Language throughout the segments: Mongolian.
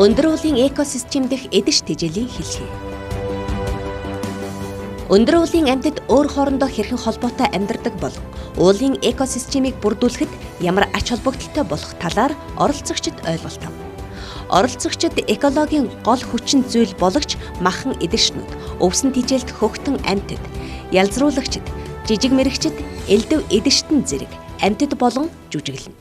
Өндөр уулын экосистем дэх эдэш тэжээлийн хэлхий. Өндөр уулын амьтад өөр хоорондоо хэрхэн холбоотой амьдардаг болон уулын экосистемийг бүрдүүлэхэд ямар ач холбогдолтой болох талаар оролцогчид ойлголт авна. Оролцогчид экологийн гол хүчин зүйл болгоч махан эдэшнүүд, өвсөн тэжээлт хөгтөн амьтад, ялзруулагчид, жижиг мэрэгчид, элдэв эдэштэн зэрэг амьтад болон жүжиглэнэ.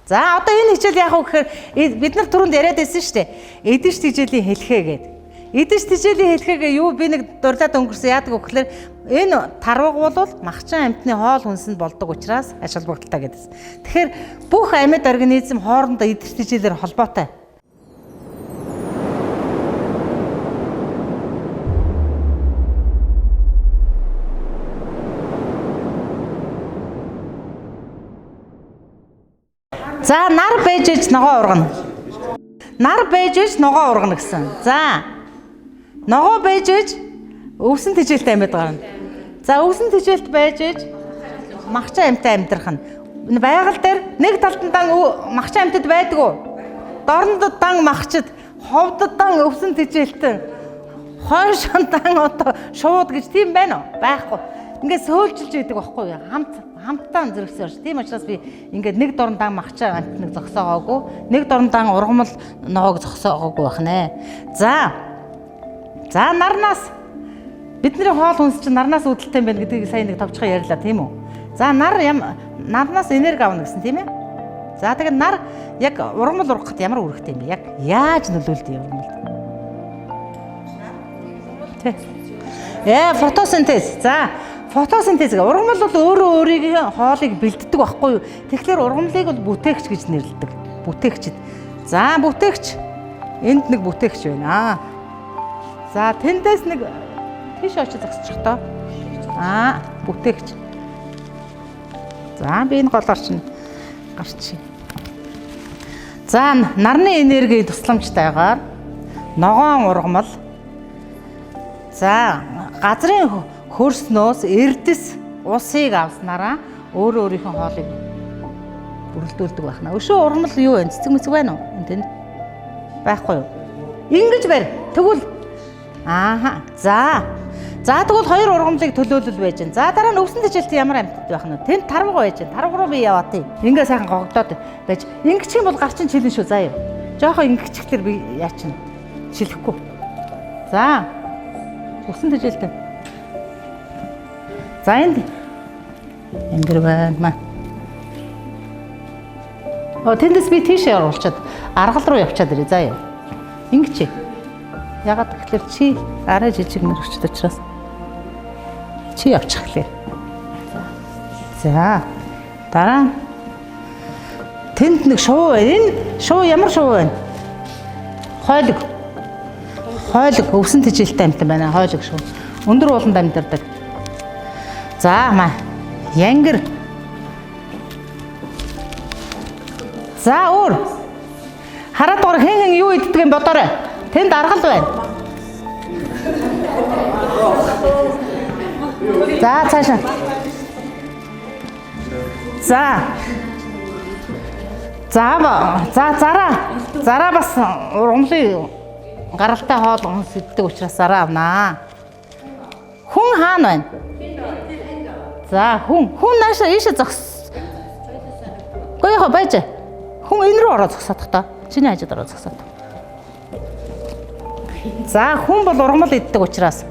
За одоо энэ хичээл яах вэ гэхээр бид нар түрүүнд яриад байсан шүү дээ. Эдэш тэжээлийн хэлхээ гэдэг. Эдэш тэжээлийн хэлхээгээ юу би нэг дурлаад өнгөрсөн яадаг вэ гэхээр энэ тарваг бол махчин амьтны хоол хүнсэнд болдог учраас ач холбогдолтой гэдсэн. Тэгэхээр бүх амьд организм хоорондоо эдэш тэжээлээр холбоотой. За нар байж иж ногоо ургана. Нар байж иж ногоо ургана гэсэн. За ногоо байж иж өвсөн тэжээлтэй амьд гарна. За өвсөн тэжээлт байж иж махчин амьтад амьдрах нь. Байгаль дээр нэг талд дан махчин амьтад байдаг уу? Дорнод дан махчид, ховдод дан өвсөн тэжээлтэн, хойшон дан одоо шууд гэж тийм байна уу? Байхгүй. Ингээд сөөлжилж байдаг байхгүй юу? Хамтдаа зэрэгсэн ш. Тийм учраас би ингээд нэг дорн дан махчаа амтныг зогсоогоогүй, нэг дорн дан ургамал ноог зогсоогоогүй байх нэ. За нарнаас бидний хоол хүнс чинь нарнаас үүдэлтэй юм байна гэдгийг сайн нэг товчхон ярьлаа тийм үү? За нарнаас энерги авна гэсэн тийм ээ? За тэгээд нар яг ургамал ургахад ямар үүрэгтэй юм бэ? Яг яаж нөлөөлдөг юм бэ? Фотосинтез. За фотосинтез гэх ургамал бол өөрөө өөрийн хоолыг бэлддэг байхгүй юу? Тэгэхээр ургамлыг бол бүтээгч гэж нэрлэдэг. Бүтээгчд. За бүтээгч. Энд нэг бүтээгч байна. За тэндээс нэг тийш очиж зогсчих тоо. Бүтээгч. За би энэ голоор чинь гарчих. За нарны энерги тусламжтайгаар ногоон ургамал. За газрын хөрснөөс эрдэс усыг авснараа өөрийнхөө хоолыг бүрэлдүүлдэг байна. Өшөө ургамал юу вэ? Цэцэг мэцэг байна уу? Энд байхгүй юу? Ингэж барь. Тэгвэл За тэгвэл хоёр ургамлыг төлөөлөл байж гэн. За дараа нь өвсөн тэжээлт ямар амьтад байх нь вэ? Тэнд тарваг байж гэн. Тарваг руу би яваа тий. Ингээ сайхан гогдоод байж. Ингэчих юм бол гарчин чилэн шүү заа юу. Жохоо ингэчихлээр би яачин чилэхгүй. За өвсөн тэжээлт. За энд байна. Тэндээс би тийшээ оруулчаад аргал руу явчаад ирээ заа юу. Ингэч. Ягаад гэвэл чи арай жижиг мөрөгчд учраас чи явчих гэлээ. За дараа тэнд нэг шуу байна. Энэ шуу ямар шуу байна? Хойлог өвсөн тэжээлтэй амьтан байна. Хойлог шуу. Өндөр ууланд амьдардаг. За янгэр. За өөр. Хараад гор хэн юу иддэг юм бодоорой. Тэнд аргал байна. За цаашаа. Зараа бас ургамлын гаралтай хоол хүнс иддэг учраас зараа авнаа. Хүн хаана байна? За хүн наашаа ийшээ зогс. Гойхоо байж. Хүн энэ рүү ороод зогсоодох та. Чиний хажууд ороод зогсоод. За хүн бол ургамал иддэг учраас.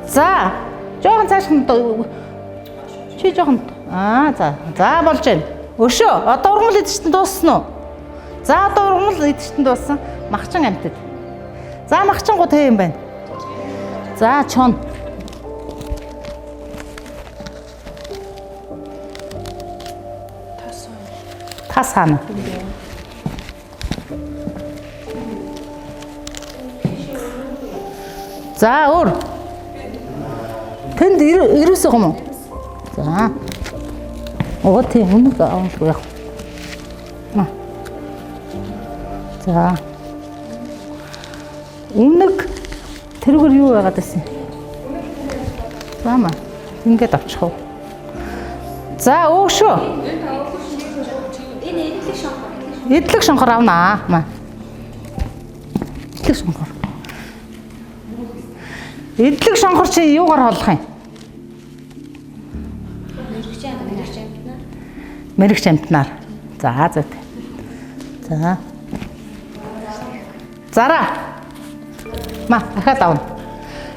За жоохон цааш нь чи жоохон за болж байна. Өшөө одоо ургамал идчихсэн дууссан уу? За одоо ургамал идчихсэн дууссан. Махчин амьтад. За махчингуу тэ юм байна. За чон. Тас хаана? За өөр. Тэнд ирээсэй юм уу? За. Тийм үнэг аахгүй яах. За. Үнэг тэргээр юу байгаад байсан? Ингээд авчих уу? За өшөө. Энэ эдлэг шонхор авнаа. Идэлэг шонхор. Идэлэг шонхор чи юугаар холох юм? Мэрэгч амтнаар. За зүйт. За. Зараа. Ахаад авна.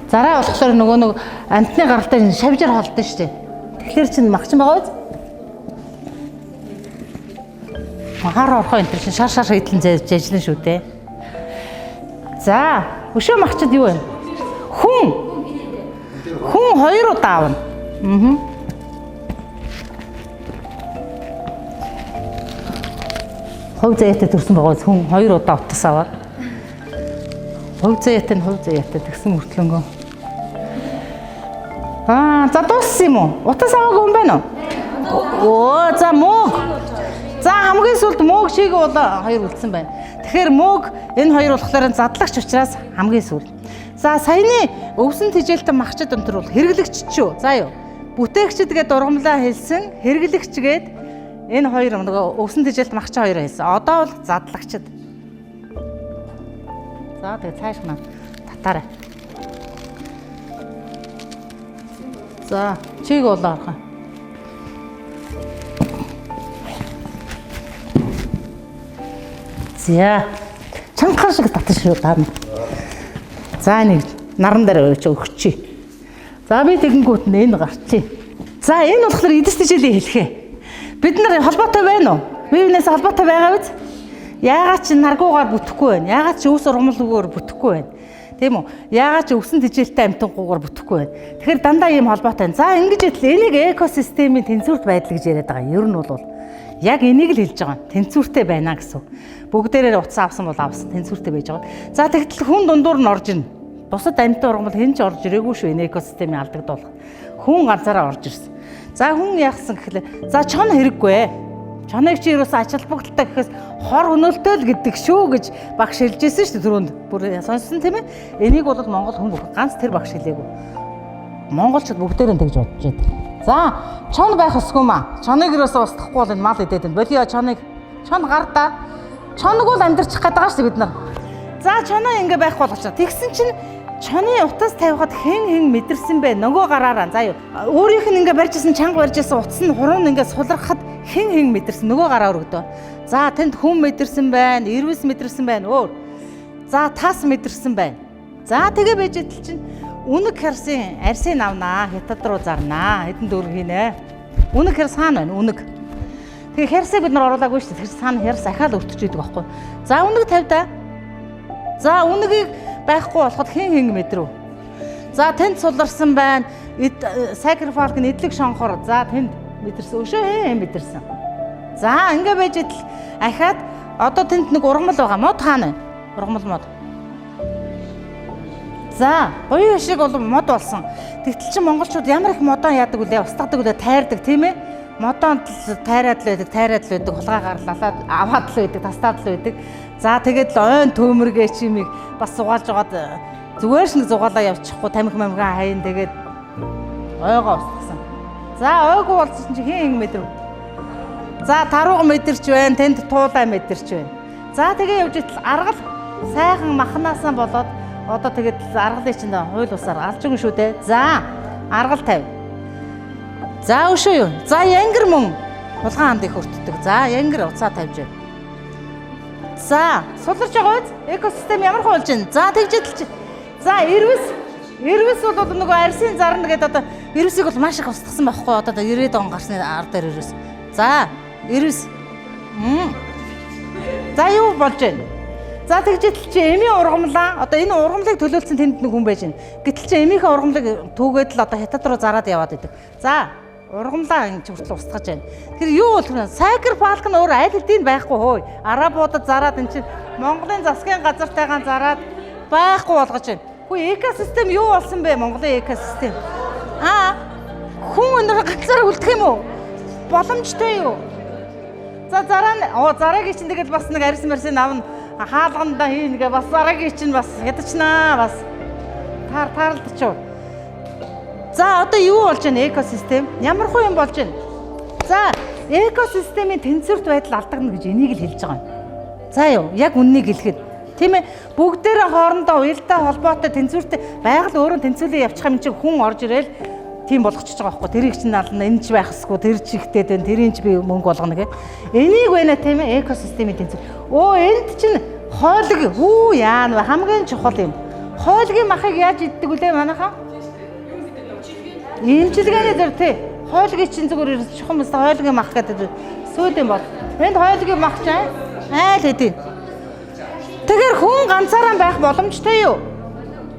Зараа болохоор нөгөө нэг амтны гаралтай шавжаар холдсон шүү дээ. Тэгэхээр чинь магчин байгаа биз? Махаар орохоо энэ чинь шар хийдэлэн зэжлэн шүү дээ. За, өшөө магчид юу вэ? Хүн 2 удаа авна. Хувь заяатай төрсөн байгаа хүн 2 удаа утас аваад. Хувь заяатай тэгсэн мөртлөнгөө. За дууссан юм уу? Утас аваагүй юм байна уу? За мөг. За хамгийн сүлд мөг шиг бол 2 үлдсэн байна. Тэгэхээр мөг энэ 2 болохоор задлагч учраас хамгийн сүлд. За саяны өвсөн тижээлтэн махчид өнтөр бол хэрэглэгч ч юу? За юу. Бүтээгчд гээд ургамлаа хэлсэн, хэрэглэгч гээд энэ 2 нөгөө өвсөн тижээлт махч 2 хэлсэн. Одоо бол задлагчд. За тэгээ цааш наа татаарай. За чиг бол орох. За чангаар шиг татсан шүү даа. За нэг наран дээр өгчий. За би тэгэнгүүт нь энэ гарчий. За энэ болохоор эдэс тижээлийн хэлхээ. Бид нар холбоотой байна уу? Бие биенээс холбоотой байгаа биз? Яагаад ч наргуугаар бүтэхгүй байна? Яагаад ч өвс ургамалгүйгээр бүтэхгүй байна? Тийм үү? Яагаад ч өвсөн тижээлтэй амтангуугаар бүтэхгүй байна? Тэгэхээр дандаа ийм холбоотой байна. За ингэж хэлээ. Энийг экосистемийн тэнцвэрт байдал гэж яриад байгаа. Ер нь бол яг энийг л хэлж байгаа. Тэнцвэртэй байна гэсэн. Бүгдээрээ утас авсан бол авсан тэнцвэртэй байж байгаа. За тэгтэл хүн дундуур нь орж ирнэ. Бусад амьтан ургамал хэн ч орж ирээгүй шүү энэ экосистемийн алдагдуулах. Хүн ганцаараа орж ирсэн. За хүн яахсан гэхлээр за чон хэрэггүй. Чоныг чи юусэн ач холбогдолтой гэхээс хор хөнөөлтөө л гэдэг шүү гэж багш хэлжсэн шүү дээ түрүүнд. Бүр сонссон тийм ээ. Энийг бол Монгол хүн бүх ганц тэр багш хэлээгүй. Монголчууд бүгдээрээ тэгж бодож байдаг. За чон байх ёсгүй маа. Чоныг юусэн устгахгүй бол энэ мал идээд байна. Болио чон гардаа. Чоног бол амьдрчих гээд байгаа шүү дээ бид нар. За чоноо ингэ байх болгоч. Тэгсэн чинь чоны утас тавихад хэн мэдэрсэн бэ? Нөгөө гараараа. За юу. Өөрийнх нь ингээ барьжсэн чанга барьжсэн утас нь хуруунд ингээ сулрахад хэн мэдэрсэн? Нөгөө гараа өргөдөө. За тэнд хүн мэдэрсэн байна, ирвэс мэдэрсэн байна. Өөр. За тас мэдэрсэн байна. За тэгээ байж идэл чинь үнэг харсын арсын авнаа, хятад руу зарнаа. Хэдэн дөрөв хийнэ. Үнэг хар саана байна, үнэг. Тэгээ харсыг бид нар оруулаагүй шүү дээ. Тэр саана харс ахаал өртөж идэг байхгүй. За үнэг тавьдаа. За үнэгийг байхгүй болоход хэн мэдрв. За тэнд суларсан байна. Sacrifice нь эдлэг шонхор. За тэнд мэдэрсэн. Өшөө хэн мэдэрсэн. За ингээ байж идэл ахаад одоо тэнд нэг ургамал байгаа. Мод хаана вэ? Ургамал мод. За гоё шиг бол мод болсон. Тэгтэл чи монголчууд ямар их модоо яадаг үлээ, устгадаг үлээ, тайрдаг тийм ээ. Модоонд тайраад л байдаг, хулгай гарлалаад аваад л байдаг, тастаад л байдаг. За тэгээд л ойн төмөргээ чимийг бас сугаалж жагаад зүгээр ш нэг зугаалаа явчихгүй тамхи мамгаа хайн тэгээд ойгоо устгасан. За ойгоо болсон чи хэн мэдв. За тарууга мэдэрч байна, тэнд туулаа мэдэрч байна. За тэгээ явж итэл аргал сайхан махнаасан болоод одоо тэгээд аргалыг чинь хууль усаар алж өгнө шүү дээ. За аргал тавь. За өшөө юу? За янгэр мөн хулгайн хандыг хөртдөг. За янгэр уцаа тавьж байна. За суларч байгаа биз? Экосистем ямар болж байна? За тэгжэдэлч. За ирвэс бол нөгөө арсын зарна гэдэг одоо ирвэсийг бол маш их устгасан байхгүй одоо 90 он гарсны ар дээр ирвэс. За ирвэс. За юу болж байна? За тэгжэдэл чи эмийн ургамлаа одоо энэ ургамлыг төлөөлсөн тэнд нэг хүн байж байна. Гэтэл чи эмийнхээ ургамлыг түүгээд л одоо хятад руу зараад яваад идэг. За ургамлаа ингэ хүртэл устгаж байна. Тэгэхээр юу болох вэ? Sacrifice нь өөр аль хэдийн байхгүй хөөе. Арабуудад зараад энэ чинь Монголын засгийн газартайгаан зараад байхгүй болгож байна. Хөөе экосистем юу болсон бэ? Монголын экосистем. Хүн өнөр ганцаараа үлдэх юм уу? Боломжтой юу? За зарагийн чинь тэгэл бас нэг арьс марсын авна хаалгандаа хийнгээ бас зарагийн чинь бас ядачнаа бас таарлтчуу. За одоо юу болж байна экосистем? Ямар хөө юм болж байна? За экосистемийн тэнцвэрт байдал алдагдана гэж энийг л хэлж байгаа юм. За юу яг үннийг хэлэхэд Тийм ээ. Бүгдээрээ хоорондоо уялдаа холбоотой тэнцвэртэй байгаль өөрөө тэнцвүүлээ явчих юм чинь хүн орж ирэл тийм болгочихж байгаа байхгүй. Тэрийг чинь ална энэ ч байх хэсгүй тэр ч ихтэй байна. Тэрийн ч би мөнгө болгоно гэх. Энийг байна тийм ээ экосистемийн тэнцвэр. Энд чинь хойлог яана хамгийн чухал юм. Хойлогийн махыг яаж иддэг үлээ манайхаа? Имчилгээний зэр тий. Хойлогийн чинь зүгээр чухам өс хойлогийн мах гэдэг сүйд юм бол. Энд хойлогийн мах ч айл хэдий. Тэгэхээр хүн ганцаараа байх боломжтой юу?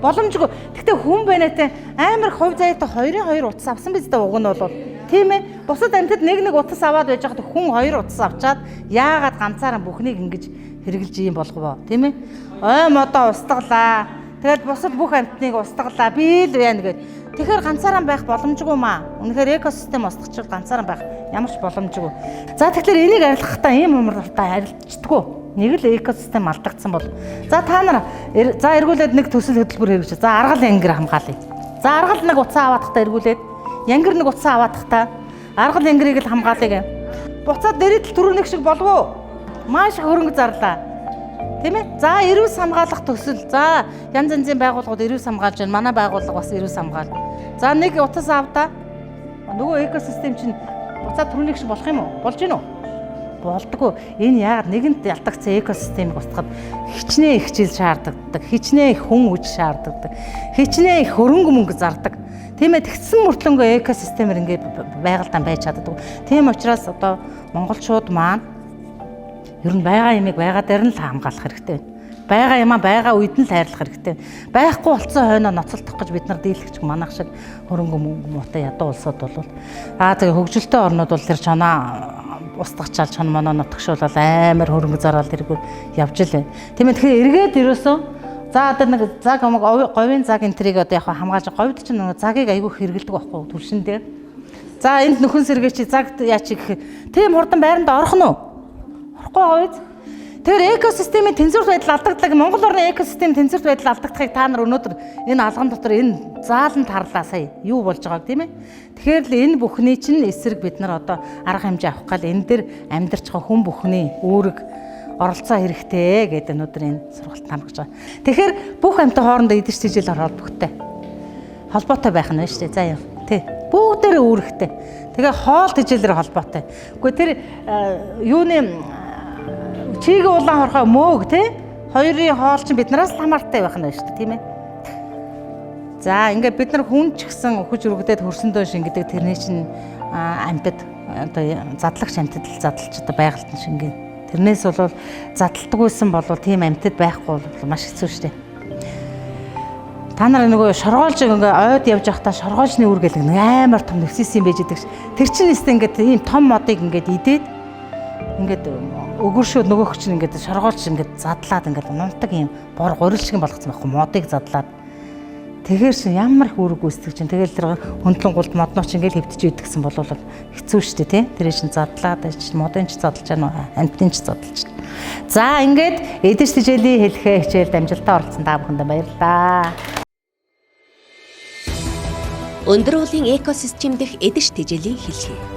Боломжгүй. Гэхдээ хүн бэнэтэй амар хувь заяатай 2-2 утас авсан биз дээ уг нь бол. Тийм ээ. Бусад амьтад нэг утас аваад байж хаад хүн 2 утас авчаад яагаад ганцаараа бүхнийг ингэж хэрэгжилж юм болговоо. Тийм ээ. Ой модоо устгалаа. Тэгэл бусад бүх амьтныг устгалаа. Би л байна гэд. Тэгэхээр ганцаараа байх боломжгүй маа. Үнэхээр экосистем устгачвал ганцаараа байх ямар ч боломжгүй. За тэгэхээр энийг арилгахтаа ийм умартаа арилждаггүй. Нэг л экосистем алдагдсан бол. За та нар эргүүлээд нэг төсөл хөтөлбөр хэрэгжиж. За аргал янгир хамгаалъя. За аргал нэг утсаа аваадахтаа эргүүлээд янгир нэг утсаа аваадахтаа аргал янгирыг л хамгаалъя. Буцаад дэрэтл төрөв нэг шиг болов уу? Маш хөрөнгө зарлаа. Тийм ээ. За эрүүс хамгаалах төсөл. За янз янзын байгууллагууд эрүүс хамгаалж байна. Манай байгууллага бас эрүүс хамгаал. За нэг утас авдаа. Нөгөө экосистем чинь буцаад төрөв нэг шиг болох юм уу? Болж гин үү? Болдгоо. Энэ яагаад нэгэнт ялдагцсан экосистемийг устгахад хичнээн их жил шаарддаг, хичнээн их хүн үж шаарддаг, хичнээн их хөрөнгө мөнгө зардаг. Тийм ээ тэгсэн мөртлөнгөө экосистемээр ингээд байгальтаа байж чаддаг. Тийм учраас одоо монголчууд маань ер нь байгаа юмыг байгаа дээр нь л хамгаалах хэрэгтэй байна. Байгаа юмаа байгаа үед нь л хайрлах хэрэгтэй. Байхгүй болцсон хойноо ноцолдох гэж бид нар дийлэгч манайх шиг хөрөнгө мөнгө муутай ядуу улсууд бол тэгээ хөгжилтэй орнууд бол тэр чанаа устгачаал чон моноо нутгшуулал амар хөрөнгө зараал тэргүй явж л байна. Тийм ээ тэгэхээр эргээд ерөөсөө за одоо нэг цаг говийн цаг энтрийг одоо яг хамгаалж говьд чинь нэг цагийг айгүй хэрэгэлдэг байхгүй түлшин дээр. За энд нөхөн сэргээ чи цагт яач гэх тийм хурдан байранд орох нь уу? Орохгүй говьд. Тэгэхээр экосистемийн тэнцвэрт байдал алдагдлаг Монгол орны экосистемийн тэнцвэрт байдал алдагдахыг та нар өнөөдөр энэ алган дотор энэ зааланд харлаа сая юу болж байгааг тийм ээ. Тэгэхээр л энэ бүхний чинь эсрэг бид нар одоо арга хэмжээ авах гал энэ дээр амьдарч байгаа хүн бүхний үүрэг оролцоо хэрэгтэй гэдэг өнөөдөр энэ сургалт хамгааж байгаа. Тэгэхээр бүх амьтан хоорондоо идэж тижэл холбоотой байх нь байна шүү дээ. За юм тий. Бүгдээрээ үүрэгтэй. Тэгээ хоол тижэлээр холбоотой. Гэхдээ тэр юуны чигээ улаан хорхоо мөөг тий хоёрын хоол чинь биднээс хамаартай байх нь шүү дээ тийм ээ. За ингээд бид нар хүн ч гэсэн өгч өргөдөд хөрсөндөө шингэдэг тэрний чинь амьтад одоо задлагч амьтад л задлж одоо байгальтан шингэн. Тэрнээс бол задалдаг байсан бол тийм амьтад байхгүй бол маш хэцүү шүү дээ. Та нар нөгөө шоргоолж ингээ ойд явж байхдаа шоргоолжны үргэлэг нэг амар том нөсөс юм байж идэг. Тэр чинь нэстэ ингээд ийм том модыг ингээд идээд ингээд өгөршөө нөгөөх чинь ингээд шоргоолж ингээд задлаад ингээд нунтаг юм бор гурил шиг болгоцсон байхгүй модыг задлаад тэгэхээр чи ямар их үүрэг гүйцэтгэж чинь тэгэл тэр хөндлөн гулд модноо чи ингээд хөвтөж идэгсэн бол хэцүү шүү дээ тий тэр чинь задлаад чи модын ч задлж байгаа амтны ч задлж байна. За ингээд эдэж тижээлийн хэлхээ хичээлд амжилттай оролцсон та бүхэндээ баярлалаа. Өндөр уулын экосистем дэх эдэж тижээлийн хэлхээ